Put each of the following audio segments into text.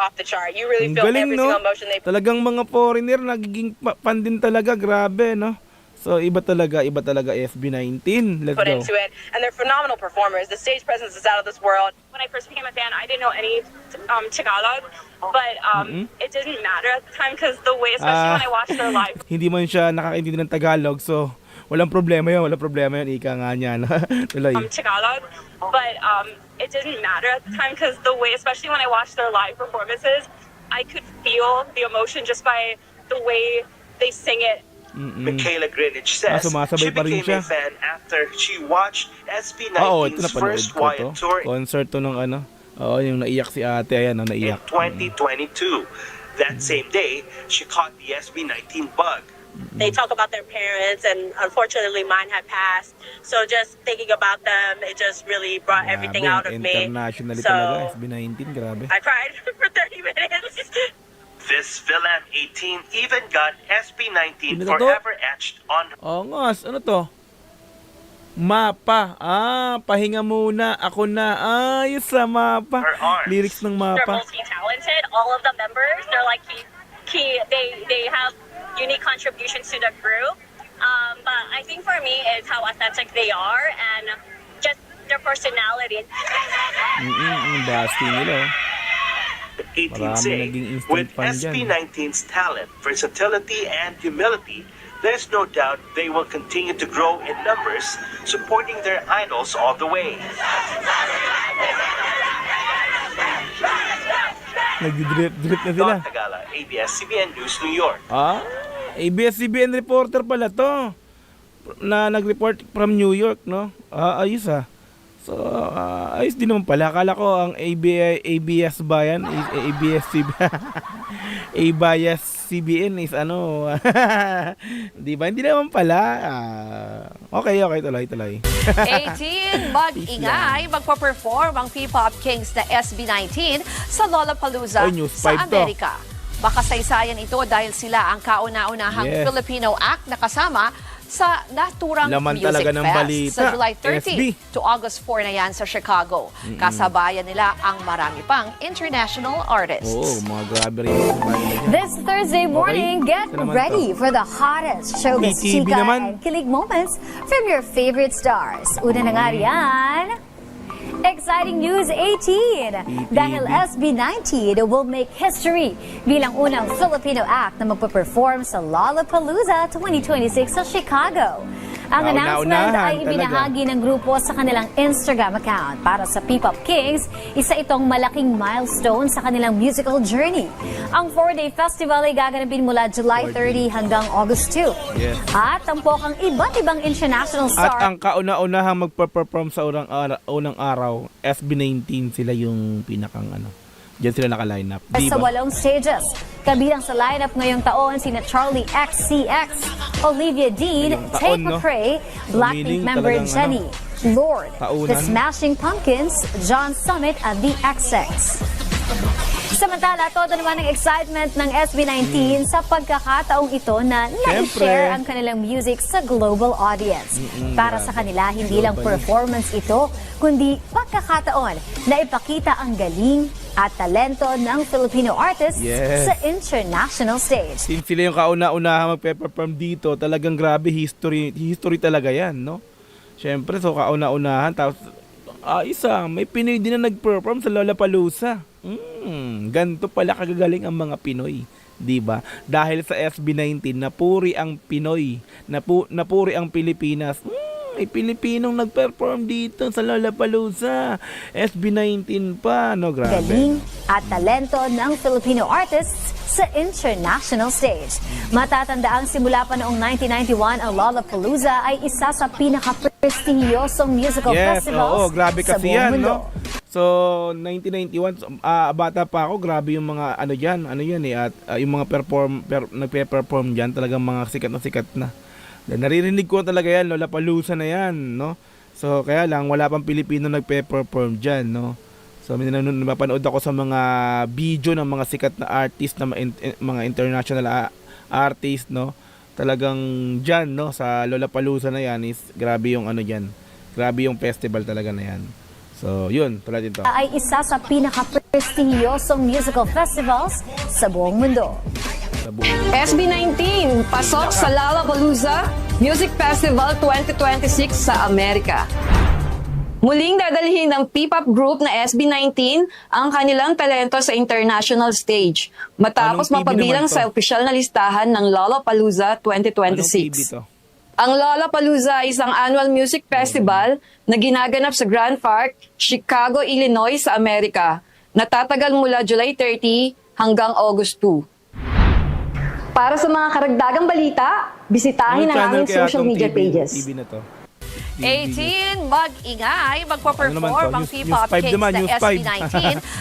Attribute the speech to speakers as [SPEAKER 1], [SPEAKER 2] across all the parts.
[SPEAKER 1] off the chart. You really
[SPEAKER 2] Ang
[SPEAKER 1] feel
[SPEAKER 2] galing,
[SPEAKER 1] every
[SPEAKER 2] no?
[SPEAKER 1] single emotion they
[SPEAKER 2] Talagang mga foreigner nagiging fan din talaga, grabe, no? So iba talaga SB19. Let's
[SPEAKER 1] put
[SPEAKER 2] go.
[SPEAKER 1] into it, and they're phenomenal performers. The stage presence is out of this world. When I first became a fan, I didn't know any Tagalog, but it didn't matter at the time because the way, especially when I watched their live.
[SPEAKER 2] Hindi man siya nakakaintindi ng Tagalog, so walang problema yun, ika nga niya, no? Tuloy.
[SPEAKER 1] Tagalog, but it didn't matter at the time because the way, especially when I watched their live performances, I could feel the emotion just by the way they sing it.
[SPEAKER 3] Michaela Greenwich says
[SPEAKER 2] sumasabay
[SPEAKER 3] she
[SPEAKER 2] pa rin
[SPEAKER 3] became
[SPEAKER 2] siya.
[SPEAKER 3] a fan after she watched
[SPEAKER 2] Ito
[SPEAKER 3] SB19's
[SPEAKER 2] napanood
[SPEAKER 3] first
[SPEAKER 2] ko to.
[SPEAKER 3] Wyatt tour
[SPEAKER 2] Concert to ng ano. Oo, yung naiyak si ate, ayan,
[SPEAKER 3] in
[SPEAKER 2] naiyak.
[SPEAKER 3] 2022. That same day, she caught the SB19 bug.
[SPEAKER 4] They talk about their parents, and unfortunately mine had passed. So just thinking about them, it just really brought everything out of me.
[SPEAKER 2] Internationally
[SPEAKER 4] So
[SPEAKER 2] talaga, SB19, grabe.
[SPEAKER 4] I cried for 30 minutes.
[SPEAKER 3] This Villan 18 even got SB19
[SPEAKER 2] Sino to?
[SPEAKER 3] forever etched on her.
[SPEAKER 2] Oo nga, ano to? Mapa. Pahinga muna. Ako na. Ayos sa mapa.
[SPEAKER 3] Her arms.
[SPEAKER 2] Lyrics ng
[SPEAKER 4] They're
[SPEAKER 2] mapa.
[SPEAKER 4] multi-talented. All of the members, they're like they have unique contributions to the group. But I think for me is how authentic they are and just their personality.
[SPEAKER 2] Basking nila.
[SPEAKER 3] 18
[SPEAKER 2] Marami
[SPEAKER 3] say,
[SPEAKER 2] naging instant
[SPEAKER 3] with
[SPEAKER 2] fan dyan.
[SPEAKER 3] SB19's talent, versatility, and humility, there's no doubt they will continue to grow in numbers, supporting their idols all the way.
[SPEAKER 2] Nagdi-drip na sila.
[SPEAKER 3] Don Tagala, ABS-CBN News, New York.
[SPEAKER 2] ABS-CBN reporter pala to. Na nag-report from New York, no? Ayos So, ayos din naman pala. Akala ko ang ABS bayan, ABS-CBN, ABS-CBN is ano, di ba? Hindi naman pala. Okay, tuloy.
[SPEAKER 5] 18, mag-ingay, magpa-perform ang P-Pop Kings na SB19 sa Lollapalooza
[SPEAKER 2] Oy, News
[SPEAKER 5] sa
[SPEAKER 2] 5 to.
[SPEAKER 5] Amerika. Makasaysayan ito dahil sila ang kauna-unahang
[SPEAKER 2] Yes.
[SPEAKER 5] Filipino act na kasama sa naturang
[SPEAKER 2] Laman
[SPEAKER 5] Music
[SPEAKER 2] talaga ng
[SPEAKER 5] Fest
[SPEAKER 2] balita.
[SPEAKER 5] sa July 30
[SPEAKER 2] SB.
[SPEAKER 5] to August 4 na yan sa Chicago. Kasabayan nila ang marami pang international artists.
[SPEAKER 2] Mga grabe rin yung bayan na dyan.
[SPEAKER 6] This Thursday morning,
[SPEAKER 2] Okay.
[SPEAKER 6] get
[SPEAKER 2] Ito naman
[SPEAKER 6] ready
[SPEAKER 2] to.
[SPEAKER 6] for the hottest showbiz
[SPEAKER 2] BTV
[SPEAKER 6] chika
[SPEAKER 2] naman.
[SPEAKER 6] and kilig moments from your favorite stars. Una na nga riyan, exciting news 18! Dahil SB19 will make history bilang unang Filipino act na magpa-perform sa Lollapalooza 2026 sa Chicago. Ang announcement
[SPEAKER 2] Kauna-unahan
[SPEAKER 6] ay ibinahagi ng grupo sa kanilang Instagram account. Para sa P-Pop Kings, isa itong malaking milestone sa kanilang musical journey. Ang 4-day festival ay gaganapin mula July 30 hanggang August 2.
[SPEAKER 2] Yes.
[SPEAKER 6] At tampok ang iba't ibang international
[SPEAKER 2] At
[SPEAKER 6] star.
[SPEAKER 2] ang kauna-unahang magpa-perform sa unang araw, SB19 sila yung pinakang ano. Diyan sila naka-line up. Di
[SPEAKER 6] Sa
[SPEAKER 2] ba?
[SPEAKER 6] 8 stages. Kabilang sa lineup ngayong taon sina Charlie XCX, Olivia Dean,
[SPEAKER 2] Ngayong
[SPEAKER 6] Tate
[SPEAKER 2] taon, no?
[SPEAKER 6] McRae, Blackpink
[SPEAKER 2] Meaning
[SPEAKER 6] member
[SPEAKER 2] talagang,
[SPEAKER 6] Jenny, Lord,
[SPEAKER 2] taunan.
[SPEAKER 6] The Smashing Pumpkins, John Summit at The XX. Samantala, todo naman ang excitement ng SB19 sa pagkakataong ito na na-share ang kanilang music sa global audience. Para sa kanila, hindi lang performance ito, kundi pagkakataon na ipakita ang galing at talento ng Filipino artists
[SPEAKER 2] Yes.
[SPEAKER 6] sa international stage.
[SPEAKER 2] Since sila yung kauna-unahan magpe-perform dito, talagang grabe history talaga yan, no? Siyempre, so kauna-unahan, tapos may Pinoy din na nag-perform sa Lollapalooza. Ganito pala kagagaling ang mga Pinoy, 'di ba? Dahil sa SB19 napuri ang Pinoy, napuri ang Pilipinas. May Pilipinong nag-perform dito sa Lollapalooza. SB19 pa, no, grabe.
[SPEAKER 6] Galing at talento ng Filipino artists sa international stage. Matatanda ang simula pa noong 1991 ang Lollapalooza ay isa sa pinaka-prestigyosong musical
[SPEAKER 2] Yes,
[SPEAKER 6] festivals
[SPEAKER 2] grabe
[SPEAKER 6] sa
[SPEAKER 2] kasi
[SPEAKER 6] buong
[SPEAKER 2] yan,
[SPEAKER 6] mundo.
[SPEAKER 2] no? So, 1991, bata pa ako, grabe yung mga ano yan at yung mga nagpe-perform diyan, talagang mga sikat na. Naririnig ko talaga yan, Lollapalooza na yan, no? So, kaya lang, wala pang Pilipino nagpe-perform diyan, no? So, napanood ako sa mga video ng mga sikat na artist, na mga international artist, no? Talagang diyan, no? Sa Lollapalooza na yan, is grabe yung ano diyan. Grabe yung festival talaga na yan. So, yun, tulad ito.
[SPEAKER 6] Ay isa sa pinaka Prestihiyosong musical festivals sa buong mundo.
[SPEAKER 2] Sa buong
[SPEAKER 7] SB19, pasok sa Lollapalooza Music Festival 2026 sa Amerika. Muling dadalhin ng P-pop group na SB19 ang kanilang talento sa international stage matapos
[SPEAKER 2] Anong TV
[SPEAKER 7] mapabilang
[SPEAKER 2] naman to?
[SPEAKER 7] sa opisyal na listahan ng Lollapalooza
[SPEAKER 2] Anong TV
[SPEAKER 7] 2026.
[SPEAKER 2] to?
[SPEAKER 7] Ang Lollapalooza ay isang annual music festival na ginaganap sa Grand Park, Chicago, Illinois sa Amerika. Natatagal mula July 30 hanggang August 2. Para sa mga karagdagang balita, bisitahin
[SPEAKER 2] Anong
[SPEAKER 7] ang
[SPEAKER 2] channel
[SPEAKER 7] aming
[SPEAKER 2] kaya
[SPEAKER 7] social
[SPEAKER 2] tong
[SPEAKER 7] media
[SPEAKER 2] TV
[SPEAKER 7] pages.
[SPEAKER 2] TV na to?
[SPEAKER 5] 18, mag-ingay,
[SPEAKER 2] Ano naman
[SPEAKER 5] magpo-perform
[SPEAKER 2] to?
[SPEAKER 5] ang
[SPEAKER 2] News
[SPEAKER 5] P-pop
[SPEAKER 2] 5
[SPEAKER 5] Kings
[SPEAKER 2] naman,
[SPEAKER 5] na
[SPEAKER 2] News 5.
[SPEAKER 5] SB19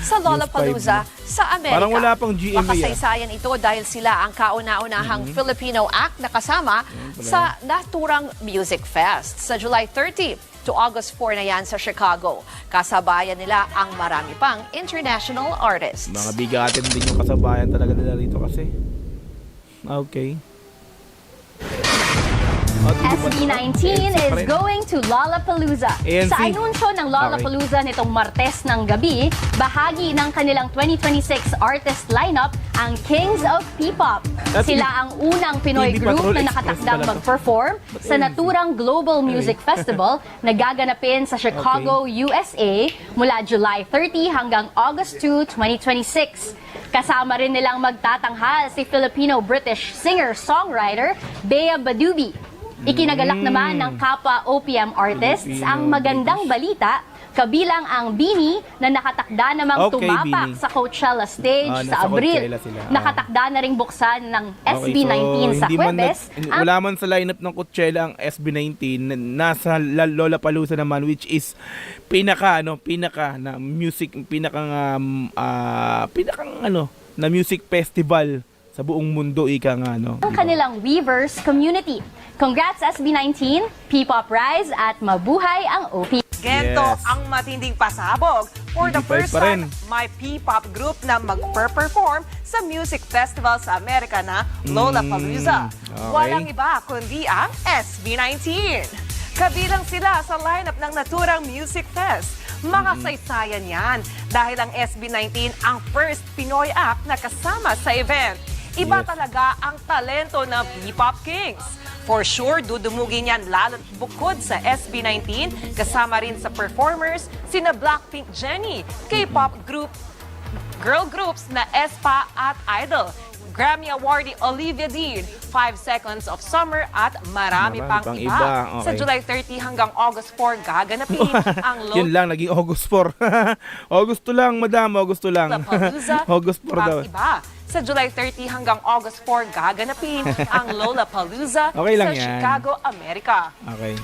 [SPEAKER 5] sa Lollapalooza sa Amerika.
[SPEAKER 2] Parang wala pang GMA,
[SPEAKER 5] Makasaysayan ito dahil sila ang kauna-unahang Filipino act na kasama sa naturang Music Fest sa July 30 to August 4 na yan sa Chicago. Kasabayan nila ang marami pang international artists.
[SPEAKER 2] Mga bigatin din yung kasabayan talaga nila rito kasi. Okay.
[SPEAKER 6] SB19 is going to Lollapalooza.
[SPEAKER 2] ANC.
[SPEAKER 6] Sa anunsyo ng Lollapalooza nitong Martes ng gabi, bahagi ng kanilang 2026 artist lineup ang Kings of P-pop.
[SPEAKER 2] Dati-
[SPEAKER 6] Sila ang unang Pinoy
[SPEAKER 2] TV
[SPEAKER 6] group
[SPEAKER 2] Patrol
[SPEAKER 6] na
[SPEAKER 2] Express
[SPEAKER 6] nakatakdang
[SPEAKER 2] pala to.
[SPEAKER 6] mag-perform sa
[SPEAKER 2] ANC?
[SPEAKER 6] naturang Global Music Festival na gaganapin sa Chicago, USA mula July 30 hanggang August 2, 2026. Kasama rin nilang magtatanghal si Filipino-British singer-songwriter Bea Badubi. Ikinagalak naman ng kapwa OPM artists
[SPEAKER 2] Filipino,
[SPEAKER 6] ang magandang balita, kabilang ang BINI na nakatakda namang
[SPEAKER 2] Okay,
[SPEAKER 6] tumapak
[SPEAKER 2] BINI.
[SPEAKER 6] sa Coachella stage
[SPEAKER 2] nasa
[SPEAKER 6] sa Abril.
[SPEAKER 2] Coachella sila.
[SPEAKER 6] Nakatakda na ring buksan ng SB19 sa
[SPEAKER 2] hindi man
[SPEAKER 6] Huwebes.
[SPEAKER 2] wala man sa lineup ng Coachella ang SB19, nasa Lollapalooza naman, which is pinaka na music, pinakang na music festival sa buong mundo, ika nga, no?
[SPEAKER 6] Ang kanilang Weavers community. Congrats SB19, P-pop Rise at mabuhay ang OP.
[SPEAKER 8] Gento
[SPEAKER 2] Yes.
[SPEAKER 8] ang matinding pasabog. For the
[SPEAKER 2] TV5
[SPEAKER 8] first
[SPEAKER 2] pa rin.
[SPEAKER 8] time, may P-pop group na mag-perform sa music festival sa Amerika na Lollapalooza.
[SPEAKER 2] okay.
[SPEAKER 8] Walang iba kundi ang SB19. Kabilang sila sa lineup ng naturang Music Fest. Makasaysayan yan dahil ang SB19 ang first Pinoy act na kasama sa event. Iba
[SPEAKER 2] Yes.
[SPEAKER 8] talaga ang talento ng P-pop Kings. For sure, dudumugin yan lalo't bukod sa SB19, kasama rin sa performers sina Blackpink Jennie, K-pop group, girl groups na aespa at Idol, Grammy awardee Olivia Dean, 5 Seconds of Summer at marami pang iba. Sa
[SPEAKER 2] Okay.
[SPEAKER 8] July 30 hanggang August 4, gaganapin ang
[SPEAKER 2] Yun lang, naging August 4. August 2 lang, madam, August 2 lang.
[SPEAKER 8] Lollapalooza,
[SPEAKER 2] August 4 daw.
[SPEAKER 8] pang iba. Sa July 30 hanggang August 4, gaganapin ang Lollapalooza
[SPEAKER 2] Okay lang
[SPEAKER 8] sa
[SPEAKER 2] yan.
[SPEAKER 8] Chicago, Amerika.
[SPEAKER 2] Okay.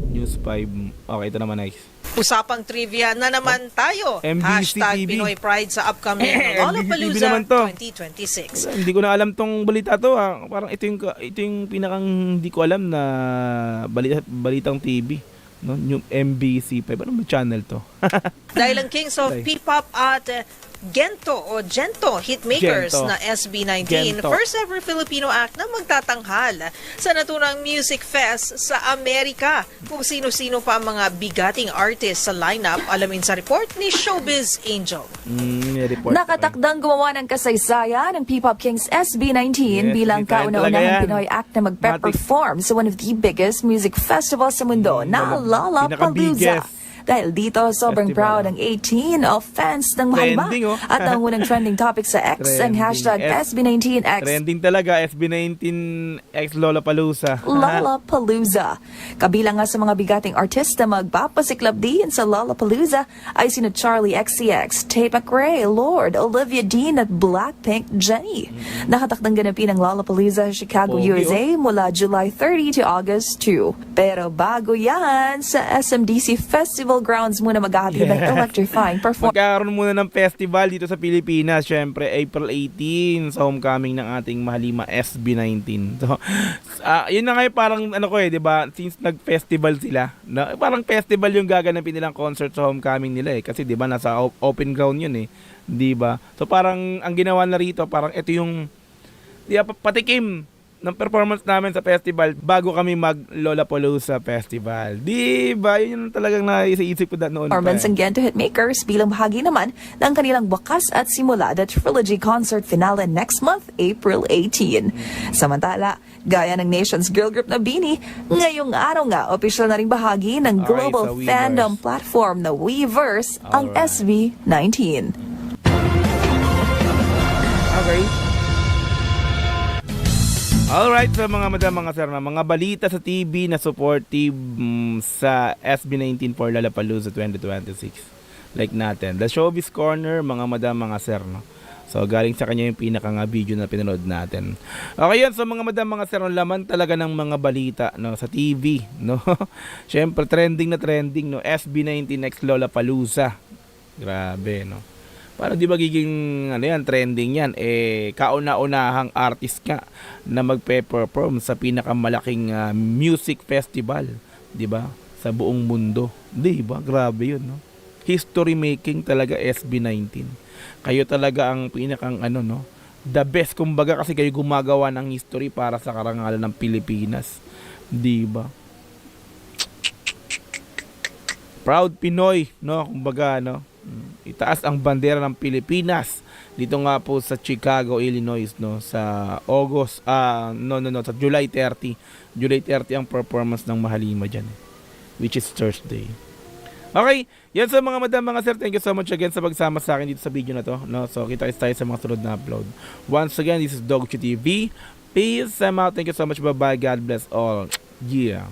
[SPEAKER 2] News 5. Okay, ito naman, nice.
[SPEAKER 9] Usapang trivia na naman tayo.
[SPEAKER 2] MBC
[SPEAKER 9] Hashtag
[SPEAKER 2] TV.
[SPEAKER 9] Pinoy Pride sa upcoming
[SPEAKER 2] MBC
[SPEAKER 9] Lollapalooza
[SPEAKER 2] naman to.
[SPEAKER 9] 2026.
[SPEAKER 2] Hindi ko na alam tong balita to, ha. Parang ito yung pinakang hindi ko alam na balitang TV, no? Yung MBC 5. Ano ba channel to?
[SPEAKER 9] Dahil ang Kings of
[SPEAKER 2] Okay.
[SPEAKER 9] P-pop at Gento hitmakers
[SPEAKER 2] Gento.
[SPEAKER 9] na SB19,
[SPEAKER 2] Gento.
[SPEAKER 9] first ever Filipino act na magtatanghal sa naturang Music Fest sa Amerika. Kung sino-sino pa ang mga bigating artists sa lineup, alamin sa report ni Showbiz Angel.
[SPEAKER 2] May report.
[SPEAKER 10] Nakatakdang gumawa ng kasaysayan ng P-pop Kings SB19
[SPEAKER 2] Yes,
[SPEAKER 10] bilang
[SPEAKER 2] hindi tayo talaga
[SPEAKER 10] kauna-unahang
[SPEAKER 2] yan.
[SPEAKER 10] Pinoy act na magpe-perform sa one of the biggest music festivals sa mundo na Lollapalooza.
[SPEAKER 2] Pinaka-biggest.
[SPEAKER 10] Dahil dito, sobrang
[SPEAKER 2] Festival.
[SPEAKER 10] proud ang 18 of fans ng Mahal
[SPEAKER 2] Trending, oh.
[SPEAKER 10] At ang unang trending topic sa X ang
[SPEAKER 2] Trending.
[SPEAKER 10] hashtag SB19X
[SPEAKER 2] Trending talaga, SB19X Lollapalooza.
[SPEAKER 10] Lollapalooza. Kabilang nga sa mga bigating artista magpapasiklab din sa Lollapalooza ay sina Charlie XCX, Tate McRae, Lord, Olivia Dean at Blackpink Jennie. Nakatakdang ganapin ang Lollapalooza sa Chicago,
[SPEAKER 2] Pogi,
[SPEAKER 10] USA mula July 30 to August 2. Pero bago yan, sa SMDC Festival Grounds muna mag-ahatid ng electrifying performance.
[SPEAKER 2] Magkakaroon muna ng festival dito sa Pilipinas, syempre April 18 sa homecoming ng ating mahalima SB19. So, yun na nga yung parang ano ko 'di ba? Since nag-festival sila, na parang festival yung gaganapin nilang concert sa homecoming nila kasi 'di ba nasa open ground yun 'di ba? So parang ang ginawa na rito, parang ito yung 'di ba, patikim ng performance namin sa festival bago kami mag Lollapalooza Festival. Di ba? Yun yung talagang naisip ko noon.
[SPEAKER 10] Performance again to Hitmakers bilang bahagi naman ng kanilang wakas at simula the Trilogy Concert Finale next month, April 18. Samantala, gaya ng nation's girl group na BINI, ngayong araw nga, opisyal na ring bahagi ng global
[SPEAKER 2] sa Weverse.
[SPEAKER 10] fandom platform na Weverse ang
[SPEAKER 2] Alright.
[SPEAKER 10] SB19.
[SPEAKER 2] Okay. Alright, so mga madam, mga sir, na mga balita sa TV na supportive sa SB19 for Lollapalooza 2026. Like natin, The Showbiz Corner, mga madam, mga sir, no? So, galing sa kanya yung video na pinanood natin. Okay yan, so mga madam, mga sir, no, laman talaga ng mga balita, no, sa TV, no? Syempre, trending na trending, no? SB19 next Lollapalooza. Grabe, no? Paano di magiging trending yan? Kauna-unahang artist ka na magpe-perform sa pinakamalaking music festival, di ba? Sa buong mundo. Di ba? Grabe yun, no? History making talaga SB19. Kayo talaga ang pinakang the best, kumbaga, kasi kayo gumagawa ng history para sa karangalan ng Pilipinas. Di ba? Proud Pinoy, no? Kumbaga, no? Itaas ang bandera ng Pilipinas dito nga po sa Chicago, Illinois, no, sa sa July 30 ang performance ng Mahalima diyan, which is Thursday. Okay, yan sa mga madam, mga sir, thank you so much again sa pagsama sa akin dito sa video na to, no. So kita tayo sa mga sunod na upload. Once again, this is Dog TV. Peace, I'm out. Thank you so much. Bye bye. God bless all. Yeah.